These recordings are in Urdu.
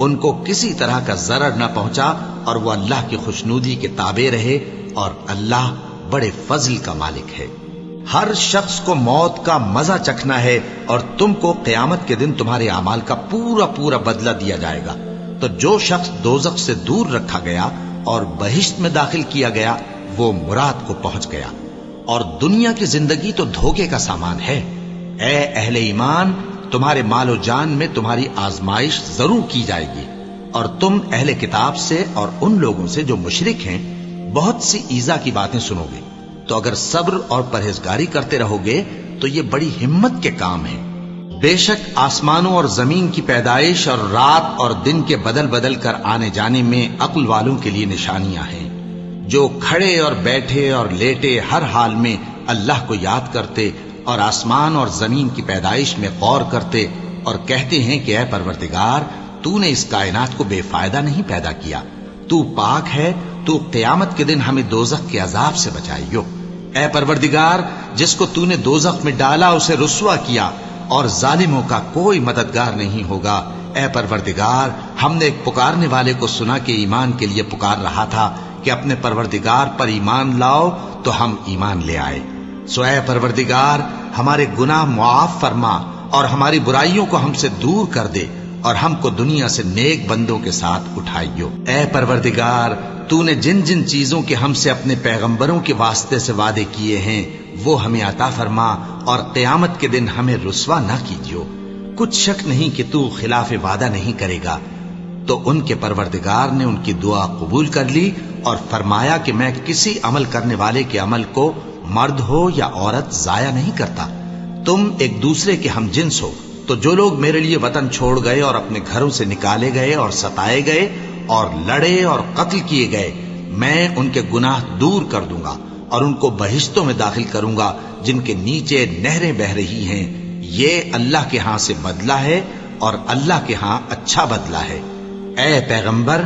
ان کو کسی طرح کا ضرر نہ پہنچا اور وہ اللہ کی خوشنودی کے تابع رہے، اور اللہ بڑے فضل کا مالک ہے۔ ہر شخص کو موت کا مزہ چکھنا ہے، اور تم کو قیامت کے دن تمہارے اعمال کا پورا پورا بدلہ دیا جائے گا۔ تو جو شخص دوزخ سے دور رکھا گیا اور بہشت میں داخل کیا گیا وہ مراد کو پہنچ گیا، اور دنیا کی زندگی تو دھوکے کا سامان ہے۔ اے اہل ایمان، تمہارے مال و جان میں تمہاری آزمائش ضرور کی جائے گی، اور تم اہل کتاب سے اور ان لوگوں سے جو مشرک ہیں بہت سی ایذا کی باتیں سنو گے، تو اگر صبر اور پرہیزگاری کرتے رہو گے تو یہ بڑی ہمت کے کام ہیں۔ بے شک آسمانوں اور زمین کی پیدائش اور رات اور دن کے بدل بدل کر آنے جانے میں عقل والوں کے لیے نشانیاں ہیں، جو کھڑے اور بیٹھے اور لیٹے ہر حال میں اللہ کو یاد کرتے اور آسمان اور زمین کی پیدائش میں غور کرتے اور کہتے ہیں کہ اے پروردگار، تو نے اس کائنات کو بے فائدہ نہیں پیدا کیا، تو پاک ہے، تو قیامت کے دن ہمیں دوزخ کے عذاب سے بچائیو۔ اے پروردگار، جس کو تو نے دوزخ میں ڈالا اسے رسوا کیا، اور ظالموں کا کوئی مددگار نہیں ہوگا۔ اے پروردگار، ہم نے ایک پکارنے والے کو سنا کہ ایمان کے لیے پکار رہا تھا کہ اپنے پروردگار پر ایمان لاؤ، تو ہم ایمان لے آئے۔ سو اے پروردگار، ہمارے گناہ معاف فرما اور ہماری برائیوں کو ہم سے دور کر دے، اور ہم کو دنیا سے نیک بندوں کے ساتھ اٹھائیو۔ اے پروردگار، تو نے جن جن چیزوں کے ہم سے اپنے پیغمبروں کے واسطے سے وعدے کیے ہیں وہ ہمیں عطا فرما، اور قیامت کے دن ہمیں رسوا نہ کیجیو۔ کچھ شک نہیں کہ تو خلاف وعدہ نہیں کرے گا۔ تو ان کے پروردگار نے ان کی دعا قبول کر لی اور فرمایا کہ میں کسی عمل کرنے والے کے عمل کو مرد ہو یا عورت ضائع نہیں کرتا، تم ایک دوسرے کے ہم جنس ہو۔ تو جو لوگ میرے لیے وطن چھوڑ گئے اور اپنے گھروں سے نکالے گئے اور ستائے گئے اور لڑے اور قتل کیے گئے، میں ان کے گناہ دور کر دوں گا اور ان کو بہشتوں میں داخل کروں گا جن کے نیچے نہریں بہ رہی ہیں۔ یہ اللہ کے ہاں سے بدلہ ہے، اور اللہ کے ہاں اچھا بدلہ ہے۔ اے پیغمبر،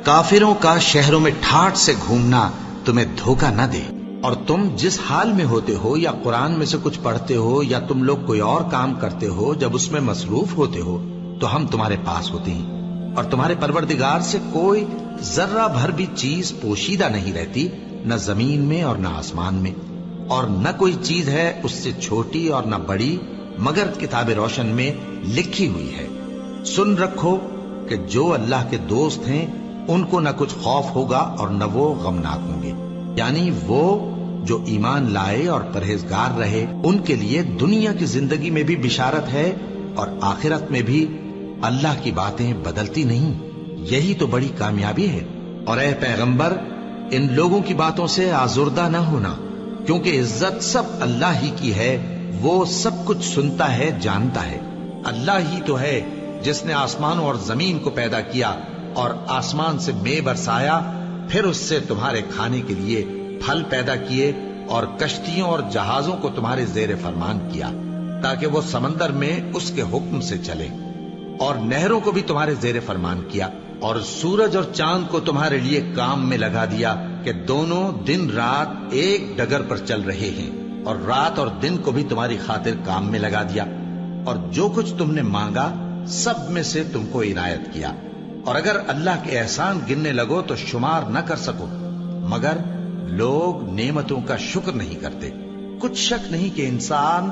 کافروں کا شہروں میں ٹھاٹھ سے گھومنا تمہیں دھوکہ نہ دے، اور تم جس حال میں ہوتے ہو یا قرآن میں سے کچھ پڑھتے ہو یا تم لوگ کوئی اور کام کرتے ہو، جب اس میں مصروف ہوتے ہو تو ہم تمہارے پاس ہوتے ہیں، اور تمہارے پروردگار سے کوئی ذرہ بھر بھی چیز پوشیدہ نہیں رہتی، نہ زمین میں اور نہ آسمان میں، اور نہ کوئی چیز ہے اس سے چھوٹی اور نہ بڑی مگر کتاب روشن میں لکھی ہوئی ہے۔ سن رکھو کہ جو اللہ کے دوست ہیں ان کو نہ کچھ خوف ہوگا اور نہ وہ غمناک ہوں گے، یعنی وہ جو ایمان لائے اور پرہیزگار رہے ان کے لیے دنیا کی زندگی میں بھی بشارت ہے، اور آخرت میں بھی اللہ کی باتیں بدلتی نہیں۔ یہی تو بڑی کامیابی ہے۔ اور اے پیغمبر، ان لوگوں کی باتوں سے آزردہ نہ ہونا، کیونکہ عزت سب اللہ ہی کی ہے، وہ سب کچھ سنتا ہے، جانتا ہے۔ اللہ ہی تو ہے جس نے آسمانوں اور زمین کو پیدا کیا اور آسمان سے مے برسایا، پھر اس سے تمہارے کھانے کے لیے پھل پیدا کیے، اور کشتیوں اور جہازوں کو تمہارے زیر فرمان کیا تاکہ وہ سمندر میں اس کے حکم سے چلے، اور نہروں کو بھی تمہارے زیر فرمان کیا، اور سورج اور چاند کو تمہارے لیے کام میں لگا دیا کہ دونوں دن رات ایک ڈگر پر چل رہے ہیں، اور رات اور دن کو بھی تمہاری خاطر کام میں لگا دیا، اور جو کچھ تم نے مانگا سب میں سے تم کو عنایت کیا، اور اگر اللہ کے احسان گننے لگو تو شمار نہ کر سکو، مگر لوگ نعمتوں کا شکر نہیں کرتے۔ کچھ شک نہیں کہ انسان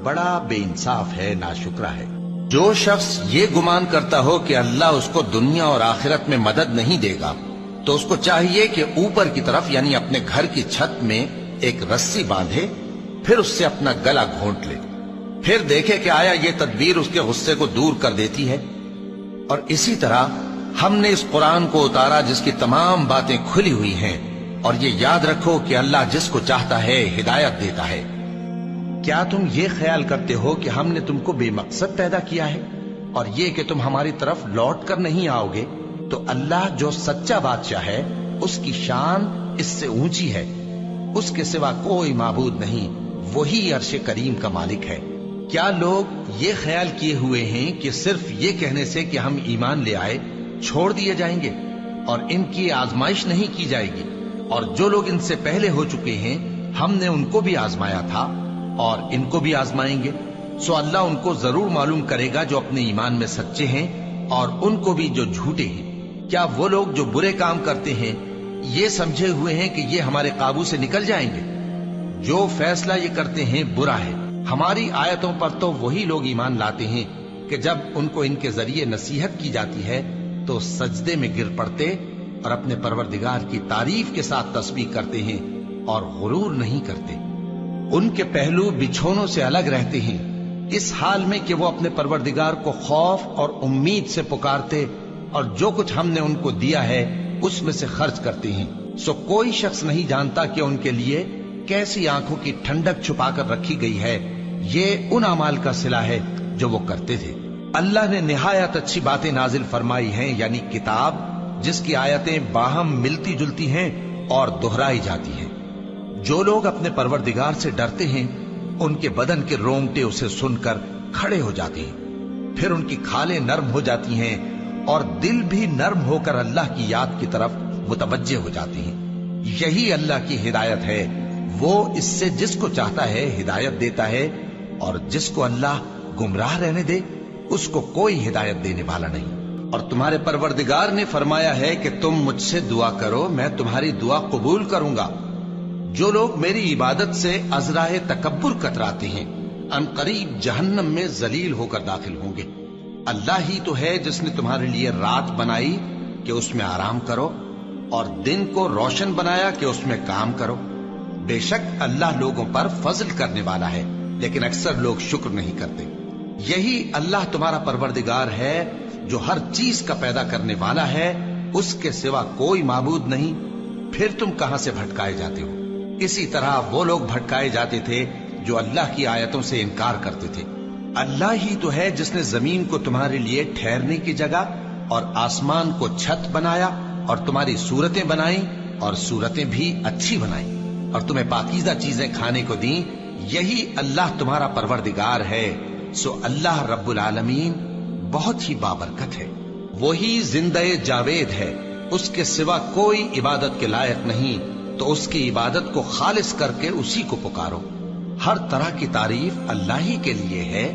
بڑا بے انصاف ہے، ناشکرا ہے۔ جو شخص یہ گمان کرتا ہو کہ اللہ اس کو دنیا اور آخرت میں مدد نہیں دے گا، تو اس کو چاہیے کہ اوپر کی طرف یعنی اپنے گھر کی چھت میں ایک رسی باندھے، پھر اس سے اپنا گلا گھونٹ لے، پھر دیکھے کہ آیا یہ تدبیر اس کے غصے کو دور کر دیتی ہے۔ اور اسی طرح ہم نے اس قرآن کو اتارا جس کی تمام باتیں کھلی ہوئی ہیں، اور یہ یاد رکھو کہ اللہ جس کو چاہتا ہے ہدایت دیتا ہے۔ کیا تم یہ خیال کرتے ہو کہ ہم نے تم کو بے مقصد پیدا کیا ہے، اور یہ کہ تم ہماری طرف لوٹ کر نہیں آؤ گے؟ تو اللہ جو سچا بادشاہ ہے اس کی شان اس سے اونچی ہے، اس کے سوا کوئی معبود نہیں، وہی عرش کریم کا مالک ہے۔ کیا لوگ یہ خیال کیے ہوئے ہیں کہ صرف یہ کہنے سے کہ ہم ایمان لے آئے چھوڑ دیے جائیں گے، اور ان کی آزمائش نہیں کی جائے گی؟ اور جو لوگ ان سے پہلے ہو چکے ہیں ہم نے ان کو بھی آزمایا تھا اور ان کو بھی آزمائیں گے، سو اللہ ان کو ضرور معلوم کرے گا جو اپنے ایمان میں سچے ہیں اور ان کو بھی جو جھوٹے ہیں۔ کیا وہ لوگ جو برے کام کرتے ہیں یہ سمجھے ہوئے ہیں کہ یہ ہمارے قابو سے نکل جائیں گے؟ جو فیصلہ یہ کرتے ہیں برا ہے۔ ہماری آیتوں پر تو وہی لوگ ایمان لاتے ہیں کہ جب ان کو ان کے ذریعے نصیحت کی جاتی ہے تو سجدے میں گر پڑتے اور اپنے پروردگار کی تعریف کے ساتھ تسبیح کرتے ہیں اور غرور نہیں کرتے۔ ان کے پہلو بچھونوں سے الگ رہتے ہیں، اس حال میں کہ وہ اپنے پروردگار کو خوف اور امید سے پکارتے اور جو کچھ ہم نے ان کو دیا ہے اس میں سے خرچ کرتے ہیں۔ سو کوئی شخص نہیں جانتا کہ ان کے لیے کیسی آنکھوں کی ٹھنڈک چھپا کر رکھی گئی ہے، یہ ان اعمال کا صلہ ہے جو وہ کرتے تھے۔ اللہ نے نہایت اچھی باتیں نازل فرمائی ہیں، یعنی کتاب جس کی آیتیں باہم ملتی جلتی ہیں اور دہرائی جاتی ہیں۔ جو لوگ اپنے پروردگار سے ڈرتے ہیں ان کے بدن کے رونگٹے اسے سن کر کھڑے ہو جاتے ہیں، پھر ان کی کھالیں نرم ہو جاتی ہیں اور دل بھی نرم ہو کر اللہ کی یاد کی طرف متوجہ ہو جاتے ہیں۔ یہی اللہ کی ہدایت ہے، وہ اس سے جس کو چاہتا ہے ہدایت دیتا ہے، اور جس کو اللہ گمراہ رہنے دے اس کو کوئی ہدایت دینے والا نہیں۔ اور تمہارے پروردگار نے فرمایا ہے کہ تم مجھ سے دعا کرو، میں تمہاری دعا قبول کروں گا۔ جو لوگ میری عبادت سے ازراہ تکبر کتراتے ہیں ان قریب جہنم میں ذلیل ہو کر داخل ہوں گے۔ اللہ ہی تو ہے جس نے تمہارے لیے رات بنائی کہ اس میں آرام کرو اور دن کو روشن بنایا کہ اس میں کام کرو۔ بے شک اللہ لوگوں پر فضل کرنے والا ہے، لیکن اکثر لوگ شکر نہیں کرتے۔ یہی اللہ تمہارا پروردگار ہے جو ہر چیز کا پیدا کرنے والا ہے، اس کے سوا کوئی معبود نہیں، پھر تم کہاں سے بھٹکائے جاتے ہو؟ اسی طرح وہ لوگ بھٹکائے جاتے تھے جو اللہ کی آیتوں سے انکار کرتے تھے۔ اللہ ہی تو ہے جس نے زمین کو تمہارے لیے ٹھہرنے کی جگہ اور آسمان کو چھت بنایا اور تمہاری صورتیں بنائیں اور صورتیں بھی اچھی بنائیں اور تمہیں پاکیزہ چیزیں کھانے کو دیں۔ یہی اللہ تمہارا پروردگار ہے، سو اللہ رب العالمین بہت ہی بابرکت ہے۔ وہی زندہ جاوید ہے، اس کے سوا کوئی عبادت کے لائق نہیں، تو اس کی عبادت کو خالص کر کے اسی کو پکارو۔ ہر طرح کی تعریف اللہ ہی کے لیے ہے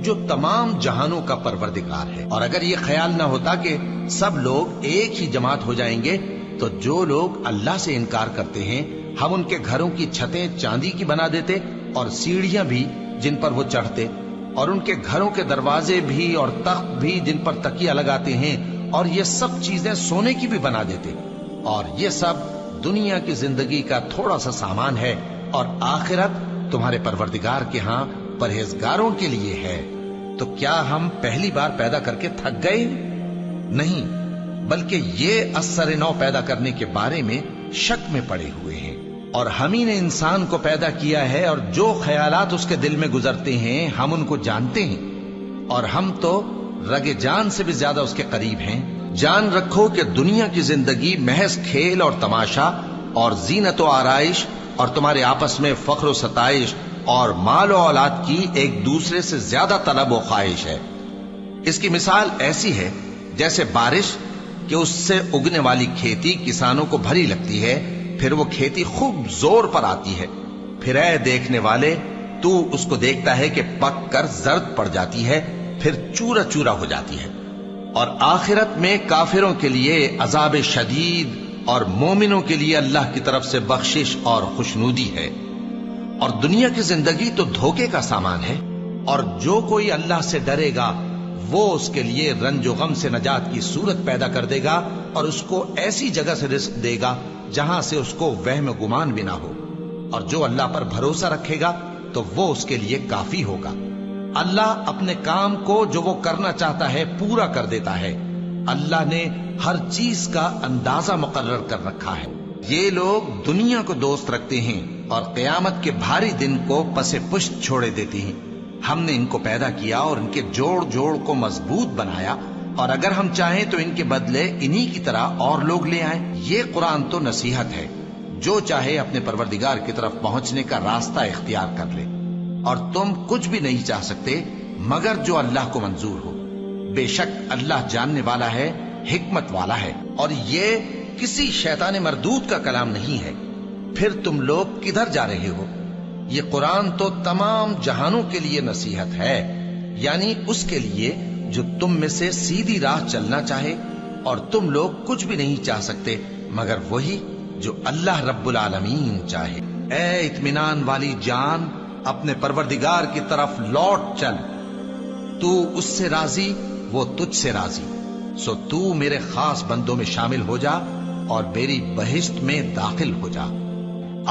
جو تمام جہانوں کا پروردگار ہے۔ اور اگر یہ خیال نہ ہوتا کہ سب لوگ ایک ہی جماعت ہو جائیں گے تو جو لوگ اللہ سے انکار کرتے ہیں ہم ان کے گھروں کی چھتیں چاندی کی بنا دیتے اور سیڑھیاں بھی جن پر وہ چڑھتے، اور ان کے گھروں کے دروازے بھی اور تخت بھی جن پر تکیہ لگاتے ہیں، اور یہ سب چیزیں سونے کی بھی بنا دیتے۔ اور یہ سب دنیا کی زندگی کا تھوڑا سا سامان ہے، اور آخرت تمہارے پروردگار کے ہاں پرہیزگاروں کے لیے ہے۔ تو کیا ہم پہلی بار پیدا کر کے تھک گئے؟ نہیں، بلکہ یہ اثر نو پیدا کرنے کے بارے میں شک میں پڑے ہوئے ہیں۔ اور ہم ہی نے انسان کو پیدا کیا ہے، اور جو خیالات اس کے دل میں گزرتے ہیں ہم ان کو جانتے ہیں، اور ہم تو رگ جان سے بھی زیادہ اس کے قریب ہیں۔ جان رکھو کہ دنیا کی زندگی محض کھیل اور تماشا اور زینت و آرائش اور تمہارے آپس میں فخر و ستائش اور مال و اولاد کی ایک دوسرے سے زیادہ طلب و خواہش ہے۔ اس کی مثال ایسی ہے جیسے بارش کہ اس سے اگنے والی کھیتی کسانوں کو بھری لگتی ہے، پھر وہ کھیتی خوب زور پر آتی ہے، پھر اے دیکھنے والے تو اس کو دیکھتا ہے کہ پک کر زرد پڑ جاتی ہے، پھر چورا چورا ہو جاتی ہے۔ اور آخرت میں کافروں کے لیے عذاب شدید اور مومنوں کے لیے اللہ کی طرف سے بخشش اور خوشنودی ہے۔ اور دنیا کی زندگی تو دھوکے کا سامان ہے، اور جو کوئی اللہ سے ڈرے گا وہ اس کے لیے رنج و غم سے نجات کی صورت پیدا کر دے گا، اور اس کو ایسی جگہ سے رزق دے گا جہاں سے اس کو وہم گمان بھی نہ ہو۔ اور جو اللہ پر بھروسہ رکھے گا تو وہ اس کے لیے کافی ہوگا۔ اللہ اپنے کام کو جو وہ کرنا چاہتا ہے پورا کر دیتا ہے۔ اللہ نے ہر چیز کا اندازہ مقرر کر رکھا ہے۔ یہ لوگ دنیا کو دوست رکھتے ہیں اور قیامت کے بھاری دن کو پس پشت چھوڑے دیتے ہیں۔ ہم نے ان کو پیدا کیا اور ان کے جوڑ جوڑ کو مضبوط بنایا، اور اگر ہم چاہیں تو ان کے بدلے انہی کی طرح اور لوگ لے آئیں۔ یہ قرآن تو نصیحت ہے، جو چاہے اپنے پروردگار کی طرف پہنچنے کا راستہ اختیار کر لے، اور تم کچھ بھی نہیں چاہ سکتے مگر جو اللہ کو منظور ہو۔ بے شک اللہ جاننے والا ہے، حکمت والا ہے، اور یہ کسی شیطان مردود کا کلام نہیں ہے۔ پھر تم لوگ کدھر جا رہے ہو؟ یہ قرآن تو تمام جہانوں کے لیے نصیحت ہے، یعنی اس کے لیے جو تم میں سے سیدھی راہ چلنا چاہے، اور تم لوگ کچھ بھی نہیں چاہ سکتے مگر وہی جو اللہ رب العالمین چاہے۔ اے اطمینان والی جان، اپنے پروردگار کی طرف لوٹ چل، تو اس سے راضی، وہ تجھ سے راضی، سو تو میرے خاص بندوں میں شامل ہو جا اور میری بہشت میں داخل ہو جا۔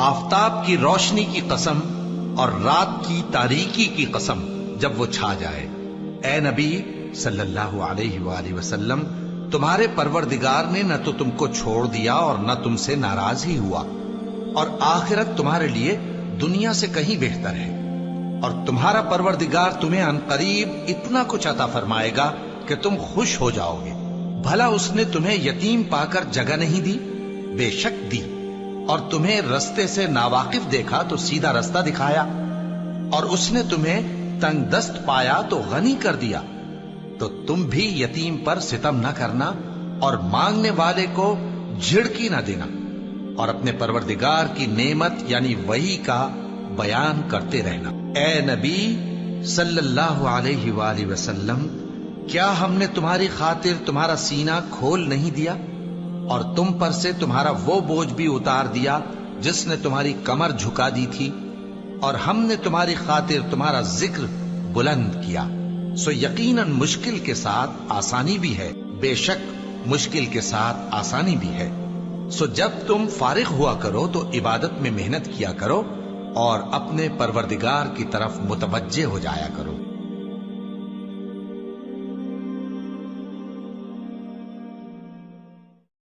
آفتاب کی روشنی کی قسم اور رات کی تاریکی کی قسم جب وہ چھا جائے، اے نبی صلی اللہ علیہ وآلہ وسلم، تمہارے پروردگار نے نہ تو تم کو چھوڑ دیا اور نہ تم سے ناراض ہی ہوا، اور آخرت تمہارے لیے دنیا سے کہیں بہتر ہے، اور تمہارا پروردگار تمہیں عنقریب اتنا کچھ عطا فرمائے گا کہ تم خوش ہو جاؤ گے۔ بھلا اس نے تمہیں یتیم پا کر جگہ نہیں دی؟ بے شک دی، اور تمہیں رستے سے ناواقف دیکھا تو سیدھا رستہ دکھایا، اور اس نے تمہیں تنگ دست پایا تو غنی کر دیا، تو تم بھی یتیم پر ستم نہ کرنا اور مانگنے والے کو جھڑکی نہ دینا، اور اپنے پروردگار کی نعمت یعنی وحی کا بیان کرتے رہنا۔ اے نبی صلی اللہ علیہ وآلہ وسلم، کیا ہم نے تمہاری خاطر تمہارا سینہ کھول نہیں دیا اور تم پر سے تمہارا وہ بوجھ بھی اتار دیا جس نے تمہاری کمر جھکا دی تھی، اور ہم نے تمہاری خاطر تمہارا ذکر بلند کیا، سو یقیناً مشکل کے ساتھ آسانی بھی ہے، بے شک مشکل کے ساتھ آسانی بھی ہے۔ سو جب تم فارغ ہوا کرو تو عبادت میں محنت کیا کرو اور اپنے پروردگار کی طرف متوجہ ہو جایا کرو۔